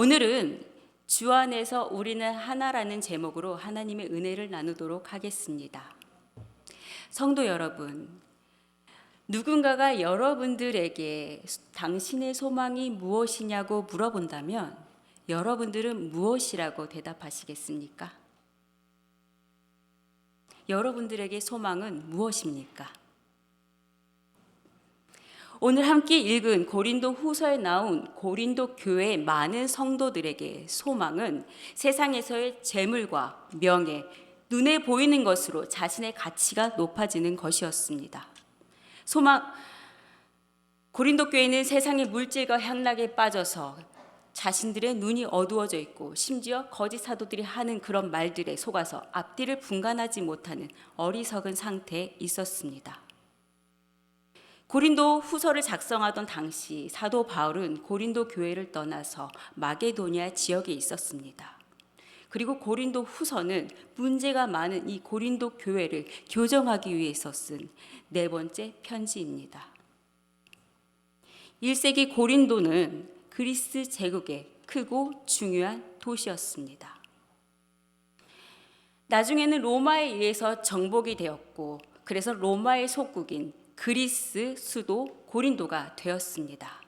오늘은 주 안에서 우리는 하나라는 제목으로 하나님의 은혜를 나누도록 하겠습니다. 성도 여러분, 누군가가 여러분들에게 당신의 소망이 무엇이냐고 물어본다면 여러분들은 무엇이라고 대답하시겠습니까? 여러분들에게 소망은 무엇입니까? 오늘 함께 읽은 고린도 후서에 나온 고린도 교회의 많은 성도들에게 소망은 세상에서의 재물과 명예, 눈에 보이는 것으로 자신의 가치가 높아지는 것이었습니다. 고린도 교회는 세상의 물질과 향락에 빠져서 자신들의 눈이 어두워져 있고 심지어 거짓 사도들이 하는 그런 말들에 속아서 앞뒤를 분간하지 못하는 어리석은 상태에 있었습니다. 고린도 후서를 작성하던 당시 사도 바울은 고린도 교회를 떠나서 마게도니아 지역에 있었습니다. 그리고 고린도 후서는 문제가 많은 이 고린도 교회를 교정하기 위해서 쓴 네 번째 편지입니다. 1세기 고린도는 그리스 제국의 크고 중요한 도시였습니다. 나중에는 로마에 의해서 정복이 되었고 그래서 로마의 속국인 그리스 수도 고린도가 되었습니다.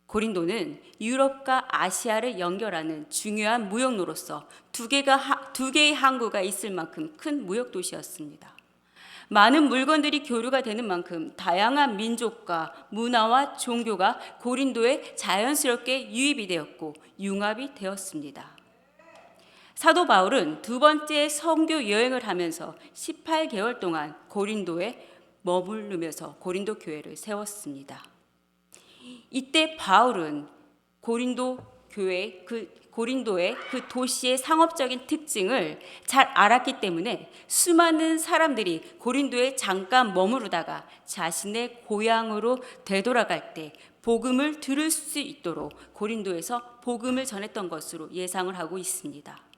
고린도는 유럽과 아시아를 연결하는 중요한 무역로로서 두 개의 항구가 있을 만큼 큰 무역 도시였습니다. 많은 물건들이 교류가 되는 만큼 다양한 민족과 문화와 종교가 고린도에 자연스럽게 유입이 되었고 융합이 되었습니다. 사도 바울은 두 번째 선교 여행을 하면서 18개월 동안 고린도에 머무르면서 고린도 교회를 세웠습니다. 이때 바울은 고린도의 그 도시의 상업적인 특징을 잘 알았기 때문에 수많은 사람들이 고린도에 잠깐 머무르다가 자신의 고향으로 되돌아갈 때 복음을 들을 수 있도록 고린도에서 복음을 전했던 것으로 예상을 하고 있습니다.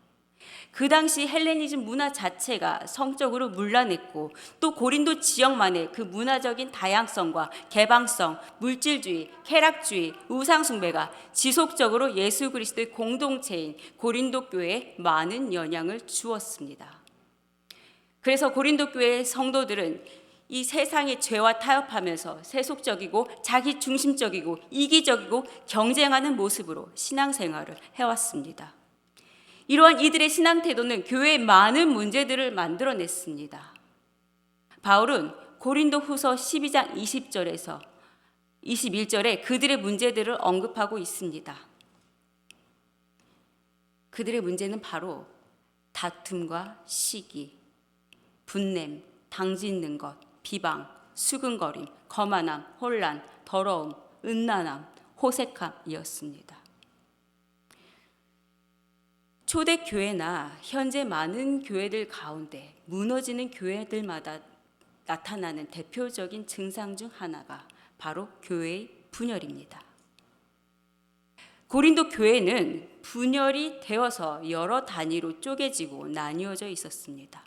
그 당시 헬레니즘 문화 자체가 성적으로 문란했고 또 고린도 지역만의 그 문화적인 다양성과 개방성, 물질주의, 쾌락주의, 우상숭배가 지속적으로 예수 그리스도의 공동체인 고린도 교회에 많은 영향을 주었습니다. 그래서 고린도 교회의 성도들은 이 세상의 죄와 타협하면서 세속적이고 자기중심적이고 이기적이고 경쟁하는 모습으로 신앙생활을 해왔습니다. 이러한 이들의 신앙 태도는 교회의 많은 문제들을 만들어냈습니다. 바울은 고린도 후서 12장 20절에서 21절에 그들의 문제들을 언급하고 있습니다. 그들의 문제는 바로 다툼과 시기, 분냄, 당짓는 것, 비방, 수근거림, 거만함, 혼란, 더러움, 음란함, 호색함이었습니다. 초대교회나 현재 많은 교회들 가운데 무너지는 교회들마다 나타나는 대표적인 증상 중 하나가 바로 교회의 분열입니다. 고린도 교회는 분열이 되어서 여러 단위로 쪼개지고 나뉘어져 있었습니다.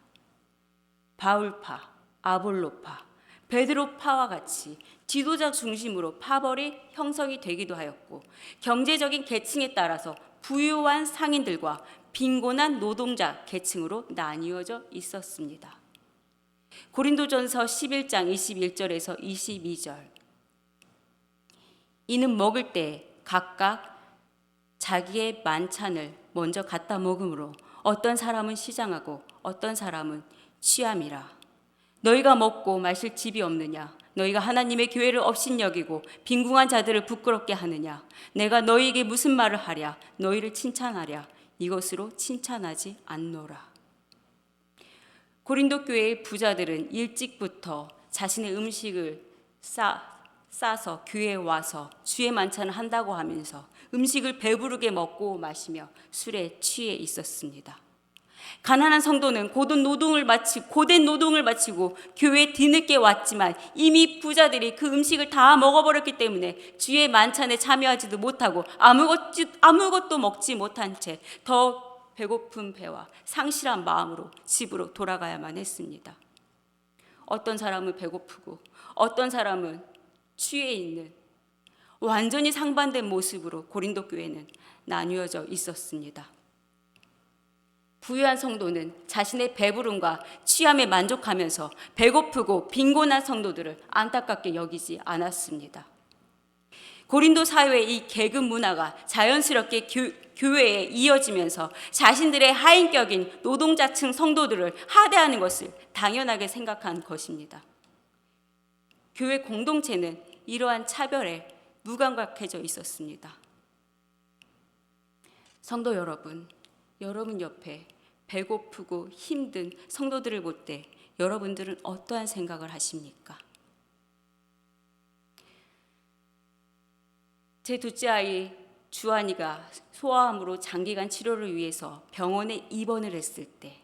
바울파, 아볼로파, 베드로파와 같이 지도자 중심으로 파벌이 형성이 되기도 하였고 경제적인 계층에 따라서 부유한 상인들과 빈곤한 노동자 계층으로 나뉘어져 있었습니다. 고린도전서 11장 21절에서 22절 이는 먹을 때 각각 자기의 만찬을 먼저 갖다 먹음으로 어떤 사람은 시장하고 어떤 사람은 취함이라. 너희가 먹고 마실 집이 없느냐? 너희가 하나님의 교회를 업신여기고 빈궁한 자들을 부끄럽게 하느냐? 내가 너희에게 무슨 말을 하랴? 너희를 칭찬하랴? 이것으로 칭찬하지 않노라. 고린도 교회의 부자들은 일찍부터 자신의 음식을 싸서 교회에 와서 주의 만찬을 한다고 하면서 음식을 배부르게 먹고 마시며 술에 취해 있었습니다. 가난한 성도는 고된 노동을 마치고 교회에 뒤늦게 왔지만 이미 부자들이 그 음식을 다 먹어버렸기 때문에 주의 만찬에 참여하지도 못하고 아무것도 먹지 못한 채 더 배고픈 배와 상실한 마음으로 집으로 돌아가야만 했습니다. 어떤 사람은 배고프고 어떤 사람은 취해 있는 완전히 상반된 모습으로 고린도 교회는 나뉘어져 있었습니다. 부유한 성도는 자신의 배부름과 취함에 만족하면서 배고프고 빈곤한 성도들을 안타깝게 여기지 않았습니다. 고린도 사회의 이 계급 문화가 자연스럽게 교회에 이어지면서 자신들의 하인격인 노동자층 성도들을 하대하는 것을 당연하게 생각한 것입니다. 교회 공동체는 이러한 차별에 무감각해져 있었습니다. 성도 여러분, 여러분 옆에 배고프고 힘든 성도들을 볼 때 여러분들은 어떠한 생각을 하십니까? 제 둘째 아이 주한이가 소아암으로 장기간 치료를 위해서 병원에 입원을 했을 때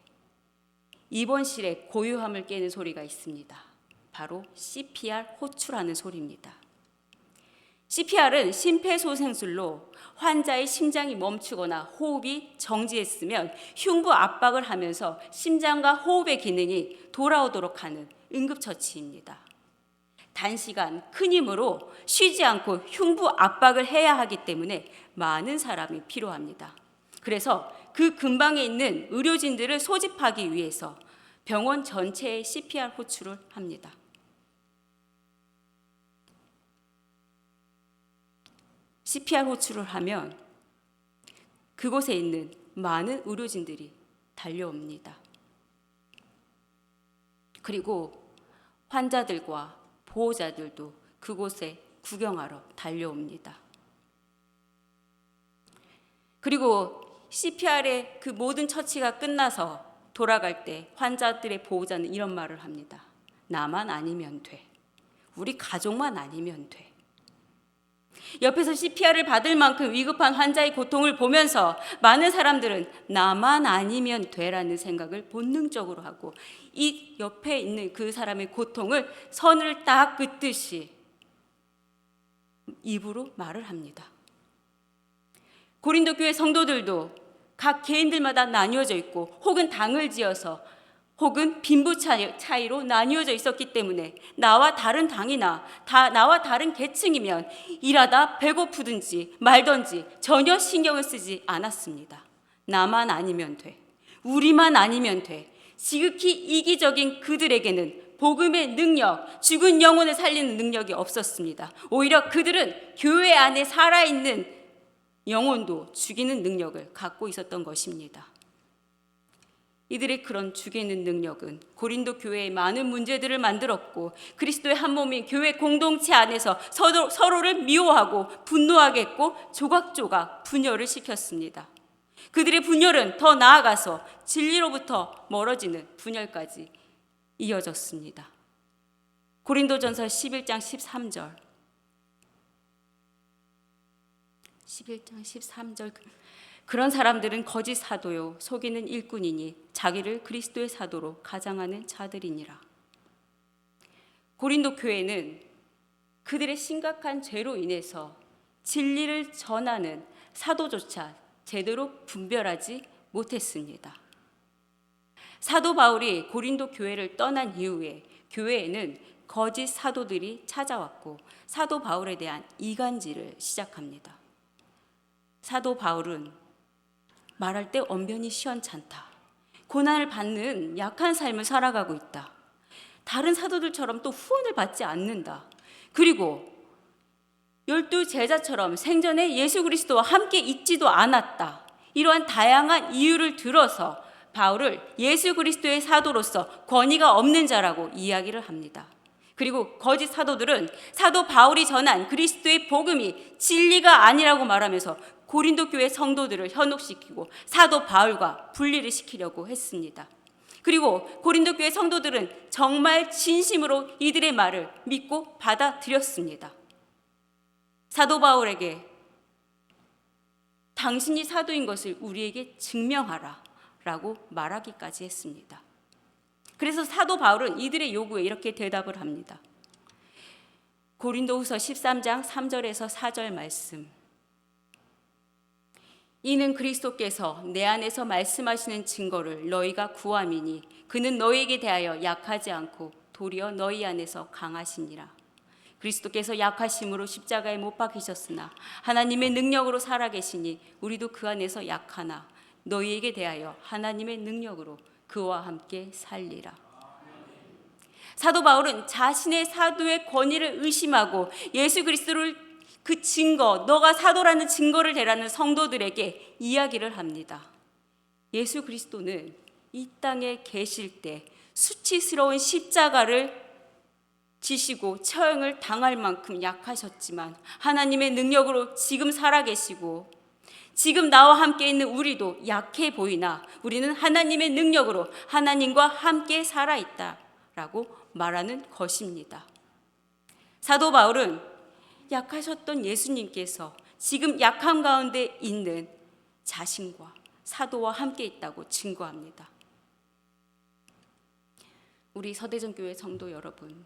입원실에 고요함을 깨는 소리가 있습니다. 바로 CPR 호출하는 소리입니다. CPR은 심폐소생술로 환자의 심장이 멈추거나 호흡이 정지했으면 흉부 압박을 하면서 심장과 호흡의 기능이 돌아오도록 하는 응급처치입니다. 단시간 큰 힘으로 쉬지 않고 흉부 압박을 해야 하기 때문에 많은 사람이 필요합니다. 그래서 그 근방에 있는 의료진들을 소집하기 위해서 병원 전체에 CPR 호출을 합니다. CPR 호출을 하면 그곳에 있는 많은 의료진들이 달려옵니다. 그리고 환자들과 보호자들도 그곳에 구경하러 달려옵니다. 그리고 CPR의 그 모든 처치가 끝나서 돌아갈 때 환자들의 보호자는 이런 말을 합니다. 나만 아니면 돼. 우리 가족만 아니면 돼. 옆에서 CPR을 받을 만큼 위급한 환자의 고통을 보면서 많은 사람들은 나만 아니면 돼라는 생각을 본능적으로 하고 이 옆에 있는 그 사람의 고통을 선을 딱 긋듯이 입으로 말을 합니다. 고린도 교회 성도들도 각 개인들마다 나뉘어져 있고 혹은 당을 지어서 혹은 빈부 차이로 나뉘어져 있었기 때문에 나와 다른 당이나 나와 다른 계층이면 일하다 배고프든지 말든지 전혀 신경을 쓰지 않았습니다. 나만 아니면 돼. 우리만 아니면 돼. 지극히 이기적인 그들에게는 복음의 능력, 죽은 영혼을 살리는 능력이 없었습니다. 오히려 그들은 교회 안에 살아있는 영혼도 죽이는 능력을 갖고 있었던 것입니다. 이들의 그런 죽이는 능력은 고린도 교회에 많은 문제들을 만들었고 그리스도의 한 몸인 교회 공동체 안에서 서로를 미워하고 분노하게 했고 조각조각 분열을 시켰습니다. 그들의 분열은 더 나아가서 진리로부터 멀어지는 분열까지 이어졌습니다. 고린도전서 11장 13절 13절 그런 사람들은 거짓 사도요 속이는 일꾼이니 자기를 그리스도의 사도로 가장하는 자들이니라. 고린도 교회는 그들의 심각한 죄로 인해서 진리를 전하는 사도조차 제대로 분별하지 못했습니다. 사도 바울이 고린도 교회를 떠난 이후에 교회에는 거짓 사도들이 찾아왔고 사도 바울에 대한 이간질을 시작합니다. 사도 바울은 말할 때 언변이 시원찮다. 고난을 받는 약한 삶을 살아가고 있다. 다른 사도들처럼 또 후원을 받지 않는다. 그리고 12 제자처럼 생전에 예수 그리스도와 함께 있지도 않았다. 이러한 다양한 이유를 들어서 바울을 예수 그리스도의 사도로서 권위가 없는 자라고 이야기를 합니다. 그리고 거짓 사도들은 사도 바울이 전한 그리스도의 복음이 진리가 아니라고 말하면서 고린도 교회 성도들을 현혹시키고 사도 바울과 분리를 시키려고 했습니다. 그리고 고린도 교회 성도들은 정말 진심으로 이들의 말을 믿고 받아들였습니다. 사도 바울에게 당신이 사도인 것을 우리에게 증명하라 라고 말하기까지 했습니다. 그래서 사도 바울은 이들의 요구에 이렇게 대답을 합니다. 고린도후서 13장 3절에서 4절 말씀. 이는 그리스도께서 내 안에서 말씀하시는 증거를 너희가 구함이니 그는 너희에게 대하여 약하지 않고 도리어 너희 안에서 강하시니라. 그리스도께서 약하심으로 십자가에 못 박히셨으나 하나님의 능력으로 살아계시니 우리도 그 안에서 약하나 너희에게 대하여 하나님의 능력으로 그와 함께 살리라. 사도 바울은 자신의 사도의 권위를 의심하고 예수 그리스도를 그 증거, 너가 사도라는 증거를 대라는 성도들에게 이야기를 합니다. 예수 그리스도는 이 땅에 계실 때 수치스러운 십자가를 지시고 처형을 당할 만큼 약하셨지만 하나님의 능력으로 지금 살아계시고 지금 나와 함께 있는 우리도 약해 보이나 우리는 하나님의 능력으로 하나님과 함께 살아있다라고 말하는 것입니다. 사도 바울은 약하셨던 예수님께서 지금 약함 가운데 있는 자신과 사도와 함께 있다고 증거합니다. 우리 서대전교회 성도 여러분,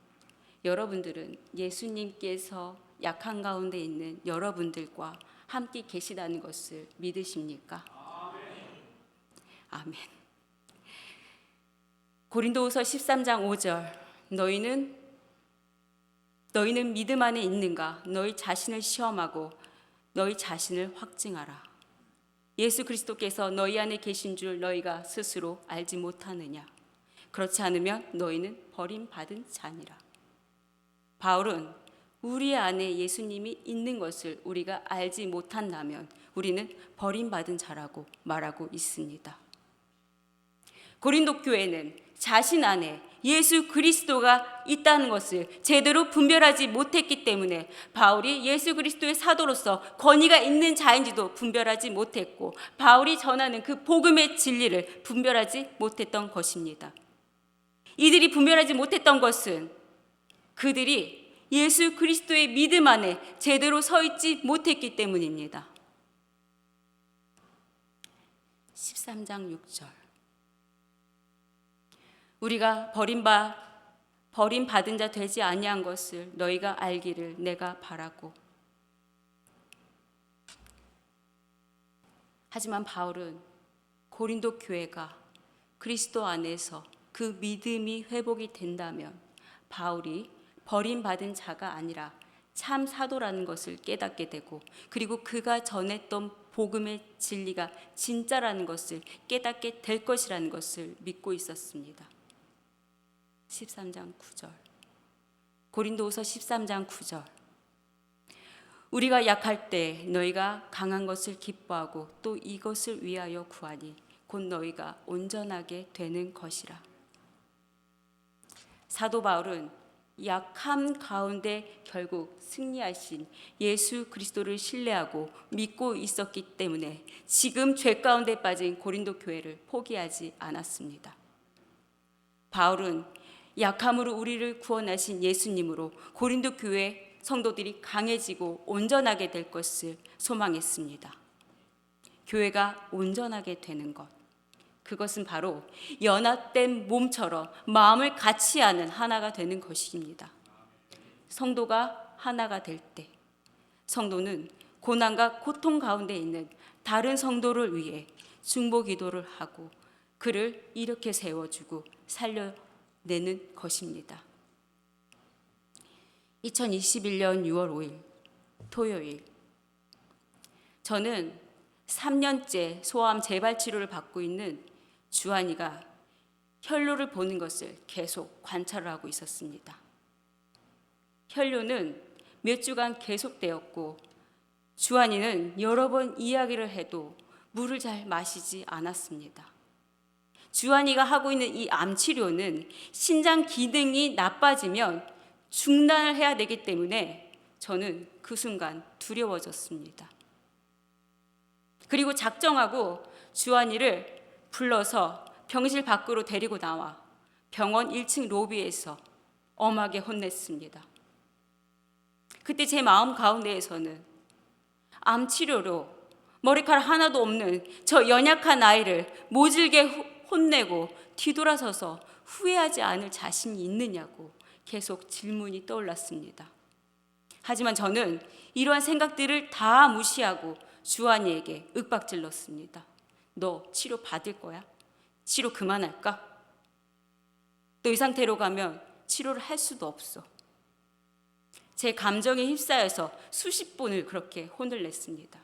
여러분들은 예수님께서 약한 가운데 있는 여러분들과 함께 계시다는 것을 믿으십니까? 아멘. 고린도후서 13장 5절 너희는 믿음 안에 있는가? 너희 자신을 시험하고 너희 자신을 확증하라. 예수 그리스도께서 너희 안에 계신 줄 너희가 스스로 알지 못하느냐? 그렇지 않으면 너희는 버림받은 자니라. 바울은 우리 안에 예수님이 있는 것을 우리가 알지 못한다면 우리는 버림받은 자라고 말하고 있습니다. 고린도 교회는 자신 안에 예수 그리스도가 있다는 것을 제대로 분별하지 못했기 때문에 바울이 예수 그리스도의 사도로서 권위가 있는 자인지도 분별하지 못했고 바울이 전하는 그 복음의 진리를 분별하지 못했던 것입니다. 이들이 분별하지 못했던 것은 그들이 예수 그리스도의 믿음 안에 제대로 서 있지 못했기 때문입니다. 13장 6절 우리가 버림받은 자 되지 아니한 것을 너희가 알기를 내가 바라고. 하지만 바울은 고린도 교회가 그리스도 안에서 그 믿음이 회복이 된다면 바울이 버림받은 자가 아니라 참 사도라는 것을 깨닫게 되고 그리고 그가 전했던 복음의 진리가 진짜라는 것을 깨닫게 될 것이라는 것을 믿고 있었습니다. 13장 9절 고린도후서 13장 9절 우리가 약할 때 너희가 강한 것을 기뻐하고 또 이것을 위하여 구하니 곧 너희가 온전하게 되는 것이라. 사도 바울은 약함 가운데 결국 승리하신 예수 그리스도를 신뢰하고 믿고 있었기 때문에 지금 죄 가운데 빠진 고린도 교회를 포기하지 않았습니다. 바울은 약함으로 우리를 구원하신 예수님으로 고린도 교회 성도들이 강해지고 온전하게 될 것을 소망했습니다. 교회가 온전하게 되는 것, 그것은 바로 연합된 몸처럼 마음을 같이 하는 하나가 되는 것입니다. 성도가 하나가 될 때 성도는 고난과 고통 가운데 있는 다른 성도를 위해 중보 기도를 하고 그를 일으켜 세워주고 살려내는 것입니다. 2021년 6월 5일 토요일 저는 3년째 소아암 재발 치료를 받고 있는 주한이가 혈뇨를 보는 것을 계속 관찰을 하고 있었습니다. 혈뇨는 몇 주간 계속되었고 주한이는 여러 번 이야기를 해도 물을 잘 마시지 않았습니다. 주한이가 하고 있는 이 암 치료는 신장 기능이 나빠지면 중단을 해야 되기 때문에 저는 그 순간 두려워졌습니다. 그리고 작정하고 주한이를 불러서 병실 밖으로 데리고 나와 병원 1층 로비에서 엄하게 혼냈습니다. 그때 제 마음 가운데에서는 암 치료로 머리카락 하나도 없는 저 연약한 아이를 모질게 혼내고 뒤돌아서서 후회하지 않을 자신이 있느냐고 계속 질문이 떠올랐습니다. 하지만 저는 이러한 생각들을 다 무시하고 주한이에게 윽박질렀습니다. 너 치료 받을 거야? 치료 그만할까? 너 이 상태로 가면 치료를 할 수도 없어. 제 감정에 휩싸여서 수십 번을 그렇게 혼을 냈습니다.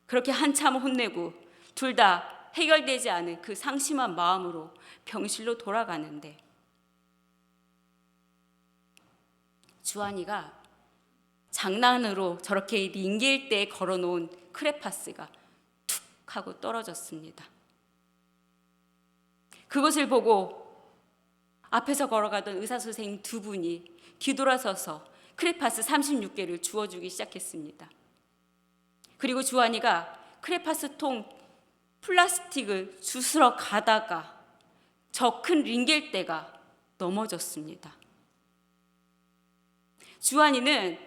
그렇게 한참 혼내고 둘 다 해결되지 않은 그 상심한 마음으로 병실로 돌아가는데 주한이가 장난으로 저렇게 링겔대에 걸어놓은 크레파스가 툭 하고 떨어졌습니다. 그것을 보고 앞에서 걸어가던 의사선생님 두 분이 뒤돌아서서 크레파스 36개를 주워주기 시작했습니다. 그리고 주한이가 크레파스 통 플라스틱을 주스러 가다가 저 큰 링겔대가 넘어졌습니다. 주한이는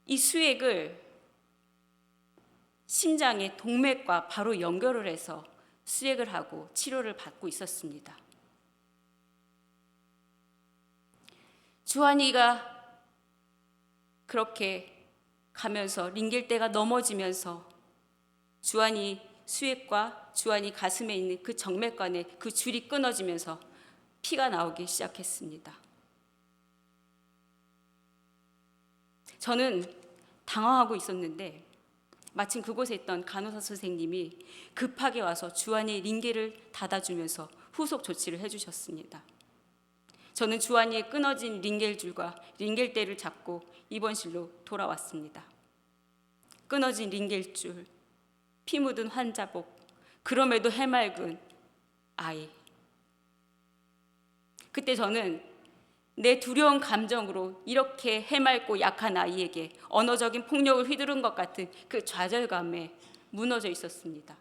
이 수액을 심장의 동맥과 바로 연결을 해서 수액을 하고 치료를 받고 있었습니다. 주한이가 그렇게 가면서 링겔대가 넘어지면서 주한이 수액과 주한이 가슴에 있는 그 정맥관에 그 줄이 끊어지면서 피가 나오기 시작했습니다. 저는 당황하고 있었는데 마침 그곳에 있던 간호사 선생님이 급하게 와서 주한이의 링겔을 닫아주면서 후속 조치를 해주셨습니다. 저는 주한이의 끊어진 링겔줄과 링겔대를 잡고 입원실로 돌아왔습니다. 끊어진 링겔줄, 피 묻은 환자복, 그럼에도 해맑은 아이. 그때 저는 내 두려운 감정으로 이렇게 해맑고 약한 아이에게 언어적인 폭력을 휘두른 것 같은 그 좌절감에 무너져 있었습니다.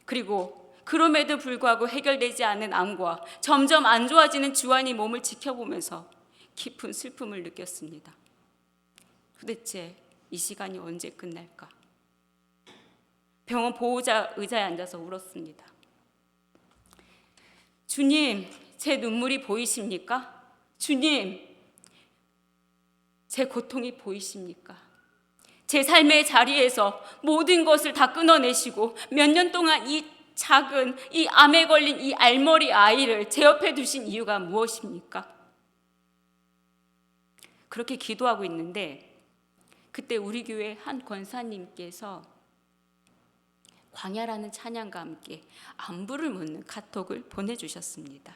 그리고 그럼에도 불구하고 해결되지 않은 암과 점점 안 좋아지는 주한이 몸을 지켜보면서 깊은 슬픔을 느꼈습니다. 도대체 이 시간이 언제 끝날까? 병원 보호자 의자에 앉아서 울었습니다. 주님, 제 눈물이 보이십니까? 주님, 제 고통이 보이십니까? 제 삶의 자리에서 모든 것을 다 끊어내시고 몇 년 동안 이 작은 이 암에 걸린 이 알머리 아이를 제 옆에 두신 이유가 무엇입니까? 그렇게 기도하고 있는데 그때 우리 교회 한 권사님께서 광야라는 찬양과 함께 안부를 묻는 카톡을 보내주셨습니다.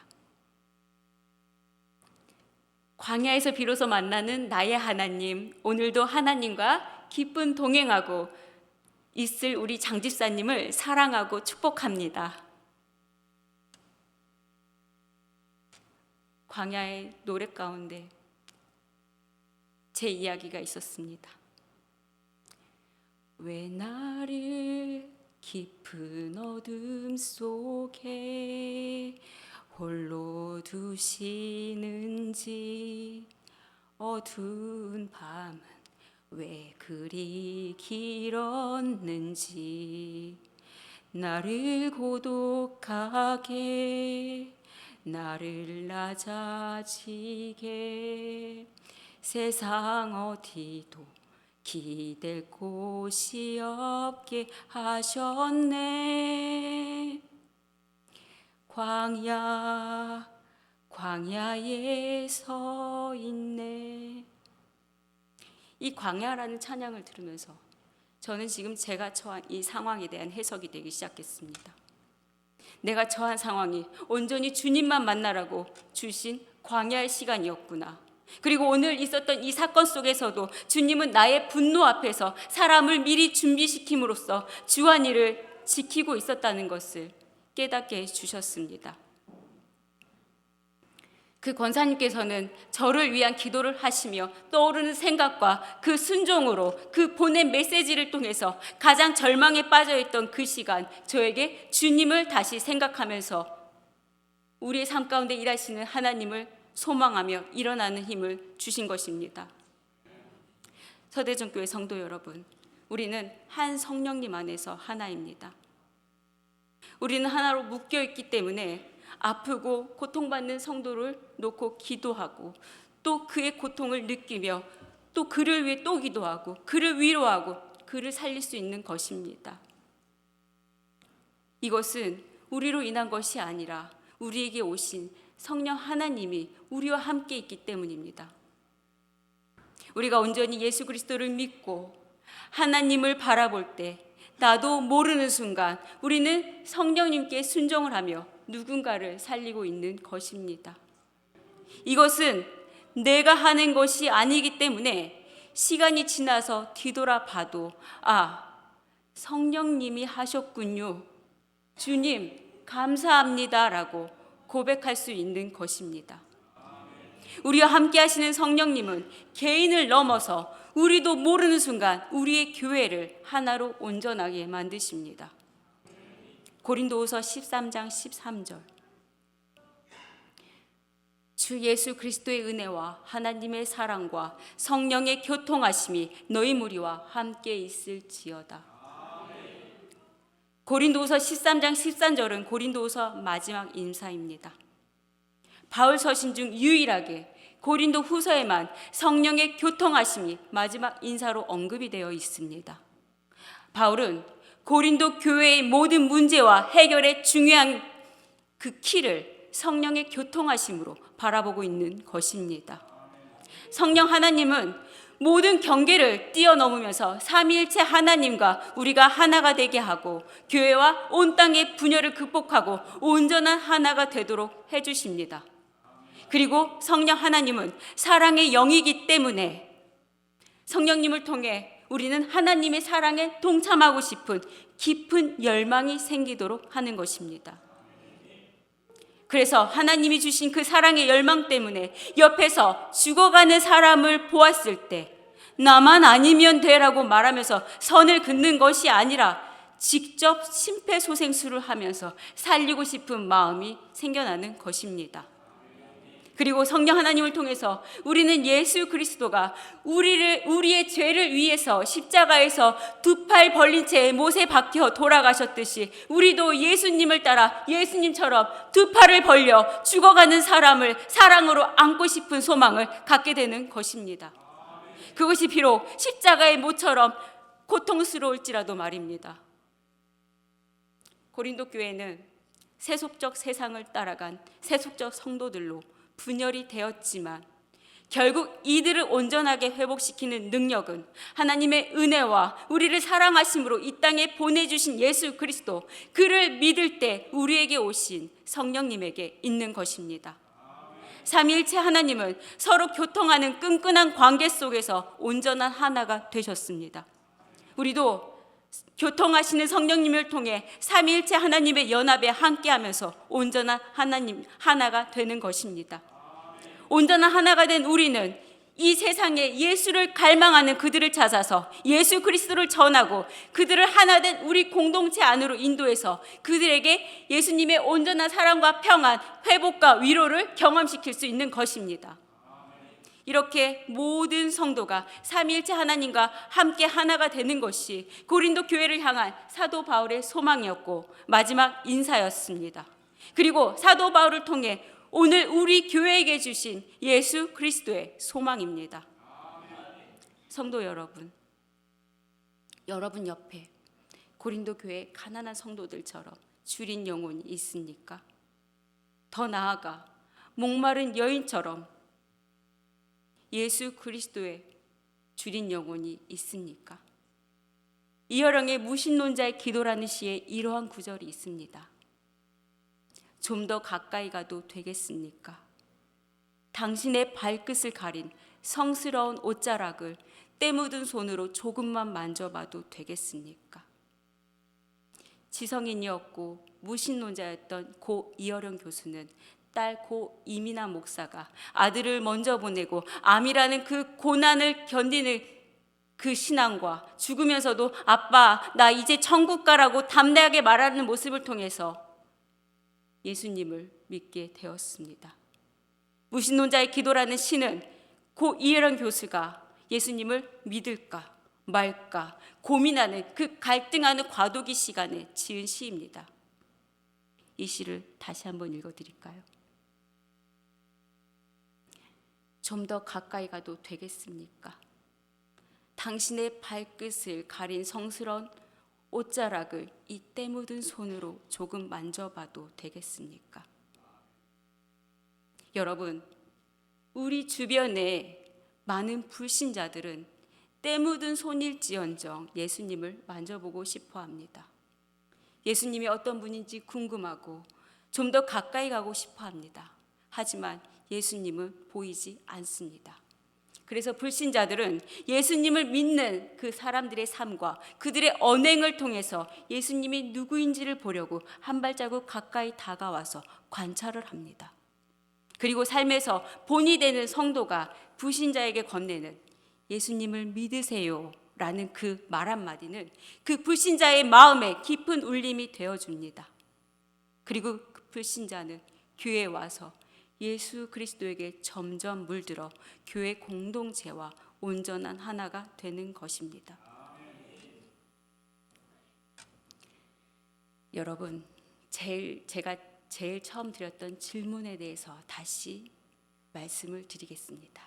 광야에서 비로소 만나는 나의 하나님, 오늘도 하나님과 기쁜 동행하고 있을 우리 장집사님을 사랑하고 축복합니다. 광야의 노래 가운데 제 이야기가 있었습니다. 왜 나를 깊은 어둠 속에 홀로 두시는지, 어두운 밤은 왜 그리 길었는지, 나를 고독하게 나를 낮아지게 세상 어디도 기댈 곳이 없게 하셨네. 광야에 서 있네. 이 광야라는 찬양을 들으면서 저는 지금 제가 처한 이 상황에 대한 해석이 되기 시작했습니다. 내가 처한 상황이 온전히 주님만 만나라고 주신 광야의 시간이었구나. 그리고 오늘 있었던 이 사건 속에서도 주님은 나의 분노 앞에서 사람을 미리 준비시킴으로써 주한이를 지키고 있었다는 것을 깨닫게 해주셨습니다. 그 권사님께서는 저를 위한 기도를 하시며 떠오르는 생각과 그 순종으로 그 보낸 메시지를 통해서 가장 절망에 빠져있던 그 시간 저에게 주님을 다시 생각하면서 우리의 삶 가운데 일하시는 하나님을 소망하며 일어나는 힘을 주신 것입니다. 서대전교회 성도 여러분, 우리는 한 성령님 안에서 하나입니다. 우리는 하나로 묶여있기 때문에 아프고 고통받는 성도를 놓고 기도하고 또 그의 고통을 느끼며 또 그를 위해 또 기도하고 그를 위로하고 그를 살릴 수 있는 것입니다. 이것은 우리로 인한 것이 아니라 우리에게 오신 성령 하나님이 우리와 함께 있기 때문입니다. 우리가 온전히 예수 그리스도를 믿고 하나님을 바라볼 때 나도 모르는 순간 우리는 성령님께 순종을 하며 누군가를 살리고 있는 것입니다. 이것은 내가 하는 것이 아니기 때문에 시간이 지나서 뒤돌아봐도 성령님이 하셨군요. 주님 감사합니다 라고 고백할 수 있는 것입니다. 우리와 함께 하시는 성령님은 개인을 넘어서 우리도 모르는 순간 우리의 교회를 하나로 온전하게 만드십니다. 고린도후서 13장 13절. 주 예수 그리스도의 은혜와 하나님의 사랑과 성령의 교통하심이 너희 무리와 함께 있을지어다. 고린도후서 13장 13절은 고린도후서 마지막 인사입니다. 바울 서신 중 유일하게 고린도 후서에만 성령의 교통하심이 마지막 인사로 언급이 되어 있습니다. 바울은 고린도 교회의 모든 문제와 해결의 중요한 그 키를 성령의 교통하심으로 바라보고 있는 것입니다. 성령 하나님은 모든 경계를 뛰어넘으면서 삼위일체 하나님과 우리가 하나가 되게 하고 교회와 온 땅의 분열을 극복하고 온전한 하나가 되도록 해주십니다. 그리고 성령 하나님은 사랑의 영이기 때문에 성령님을 통해 우리는 하나님의 사랑에 동참하고 싶은 깊은 열망이 생기도록 하는 것입니다. 그래서 하나님이 주신 그 사랑의 열망 때문에 옆에서 죽어가는 사람을 보았을 때 나만 아니면 돼라고 말하면서 선을 긋는 것이 아니라 직접 심폐소생술을 하면서 살리고 싶은 마음이 생겨나는 것입니다. 그리고 성령 하나님을 통해서 우리는 예수 그리스도가 우리의 죄를 위해서 십자가에서 두 팔 벌린 채 못에 박혀 돌아가셨듯이 우리도 예수님을 따라 예수님처럼 두 팔을 벌려 죽어가는 사람을 사랑으로 안고 싶은 소망을 갖게 되는 것입니다. 그것이 비록 십자가의 못처럼 고통스러울지라도 말입니다. 고린도 교회는 세속적 세상을 따라간 세속적 성도들로 분열이 되었지만 결국 이들을 온전하게 회복시키는 능력은 하나님의 은혜와 우리를 사랑하심으로 이 땅에 보내주신 예수 그리스도, 그를 믿을 때 우리에게 오신 성령님에게 있는 것입니다. 삼위일체 하나님은 서로 교통하는 끈끈한 관계 속에서 온전한 하나가 되셨습니다. 우리도 교통하시는 성령님을 통해 삼위일체 하나님의 연합에 함께하면서 온전한 하나님 하나가 되는 것입니다. 온전한 하나가 된 우리는 이 세상에 예수를 갈망하는 그들을 찾아서 예수 그리스도를 전하고 그들을 하나 된 우리 공동체 안으로 인도해서 그들에게 예수님의 온전한 사랑과 평안, 회복과 위로를 경험시킬 수 있는 것입니다. 이렇게 모든 성도가 삼위일체 하나님과 함께 하나가 되는 것이 고린도 교회를 향한 사도 바울의 소망이었고 마지막 인사였습니다. 그리고 사도 바울을 통해 오늘 우리 교회에게 주신 예수 그리스도의 소망입니다. 성도 여러분, 여러분 옆에 고린도 교회 가난한 성도들처럼 줄인 영혼이 있습니까? 더 나아가 목마른 여인처럼 예수 그리스도의 줄인 영혼이 있습니까? 이여령의 무신론자의 기도라는 시에 이러한 구절이 있습니다. 좀 더 가까이 가도 되겠습니까? 당신의 발끝을 가린 성스러운 옷자락을 때 묻은 손으로 조금만 만져봐도 되겠습니까? 지성인이었고 무신론자였던 고 이여령 교수는 딸 고 이민아 목사가 아들을 먼저 보내고 암이라는 그 고난을 견디는 그 신앙과 죽으면서도 아빠 나 이제 천국 가라고 담대하게 말하는 모습을 통해서 예수님을 믿게 되었습니다. 무신론자의 기도라는 시는 고 이여령 교수가 예수님을 믿을까 말까 고민하는 그 갈등하는 과도기 시간에 지은 시입니다. 이 시를 다시 한번 읽어드릴까요? 좀 더 가까이 가도 되겠습니까? 당신의 발끝을 가린 성스러운 옷자락을 이 때 묻은 손으로 조금 만져봐도 되겠습니까? 여러분, 우리 주변에 많은 불신자들은 때 묻은 손일지언정 예수님을 만져보고 싶어 합니다. 예수님이 어떤 분인지 궁금하고 좀 더 가까이 가고 싶어 합니다. 하지만 예수님은 보이지 않습니다. 그래서 불신자들은 예수님을 믿는 그 사람들의 삶과 그들의 언행을 통해서 예수님이 누구인지를 보려고 한 발자국 가까이 다가와서 관찰을 합니다. 그리고 삶에서 본이 되는 성도가 불신자에게 건네는 예수님을 믿으세요 라는 그 말 한마디는 그 불신자의 마음에 깊은 울림이 되어줍니다. 그리고 그 불신자는 교회에 와서 예수 그리스도에게 점점 물들어 교회 공동체와 온전한 하나가 되는 것입니다. 여러분, 제가 제일 처음 드렸던 질문에 대해서 다시 말씀을 드리겠습니다.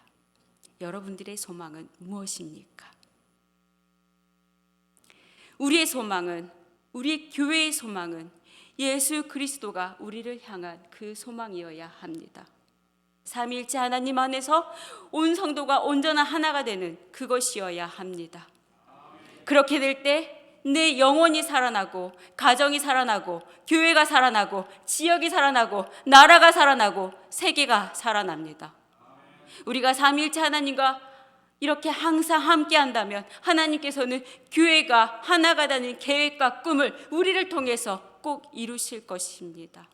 여러분들의 소망은 무엇입니까? 우리의 소망은, 우리 교회의 소망은 예수 그리스도가 우리를 향한 그 소망이어야 합니다. 삼위일체 하나님 안에서 온 성도가 온전한 하나가 되는 그것이어야 합니다. 그렇게 될 때 내 영혼이 살아나고, 가정이 살아나고, 교회가 살아나고, 지역이 살아나고, 나라가 살아나고, 세계가 살아납니다. 우리가 삼위일체 하나님과 이렇게 항상 함께 한다면 하나님께서는 교회가 하나가 되는 계획과 꿈을 우리를 통해서 꼭 이루실 것입니다.